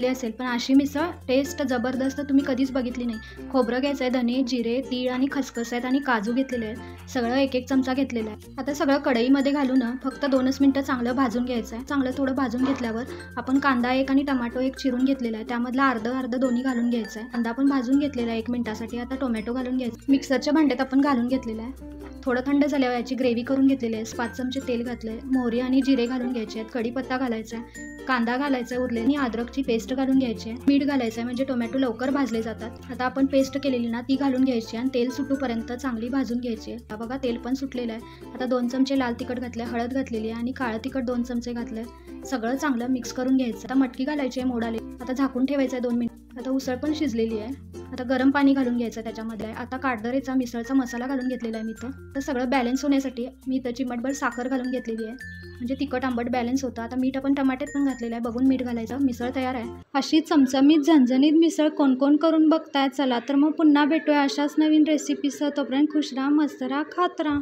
असेल, पण अशी मिसळ टेस्ट जबरदस्त तुम्ही कधीच बघितली नाही. खोबरं घ्यायचं आहे, धने, जिरे, तीळ आणि खसखस आहेत आणि काजू घेतलेले आहेत. सगळं एक एक चमचा घेतलेला आहे. आता सगळं कढईमध्ये घालून फक्त 2च मिनिटं चांगलं भाजून घ्यायचं आहे. चांगलं थोडं भाजून घेतल्यावर आपण कांदा एक आणि टोमॅटो एक चिरून घेतलेला आहे. त्यामधला अर्ध दोन्ही घालून घ्यायचं आहे. कांदा पण भाजून घेतलेला आहे 1 मिनिटासाठी. आता टोमॅटो घालून घ्यायचं. मिक्सरच्या भांड्यात आपण घालून घेतलेलं आहे. थोडं थंड झाल्यावर याची ग्रेव्ही करून घेतलेली आहे. 5 चमचे तेल घातलंय. मोहरी आणि जिरे घालून घ्यायचे आहेत. कढीपत्ता घालायचा आहे. कांदा घालायचा आहे उरलेली आणि अद्रकची पेस्ट घालून घ्यायची आहे. मीठ घालायचं आहे म्हणजे टोमॅटो लवकर भाजले जातात. आता आपण पेस्ट केलेली ना ती घालून घ्यायची आणि तेल सुटूपर्यंत चांगली भाजून घ्यायची आहे. आता बघा तेल पण सुटलेलं आहे. आता 2 चमचे लाल तिखट घातले, हळद घातलेली आहे आणि काळं तिखट 2 चमचे घातले. सगळं चांगलं मिक्स करून घ्यायचं. आता मटकी घालायची आहे मोडाले. आता झाकून ठेवायचं आहे 2 मिनिट. आता उसळ पण शिजलेली आहे. आता गरम पाणी घालून घ्यायचं त्याच्यामध्ये. आता काटदरेचा मिसळचा मसाला घालून घेतलेला आहे मी इथं. तर सगळं बॅलन्स होण्यासाठी मी इथं चिमटभर साखर घालून घेतलेली आहे, म्हणजे तिखट आंबट बॅलन्स होतं. आता मीठ आपण टमाट्यात पण घातलेलं आहे, बघून मीठ घालायचं. मिसळ तयार आहे. अशी चमचमीत झणझणीत मिसळ कोण कोण करून बघताय. चला तर मग पुन्हा भेटूया अशाच नवीन रेसिपीसह. तोपर्यंत खुश राहा, मस्त राहा, खात राहा.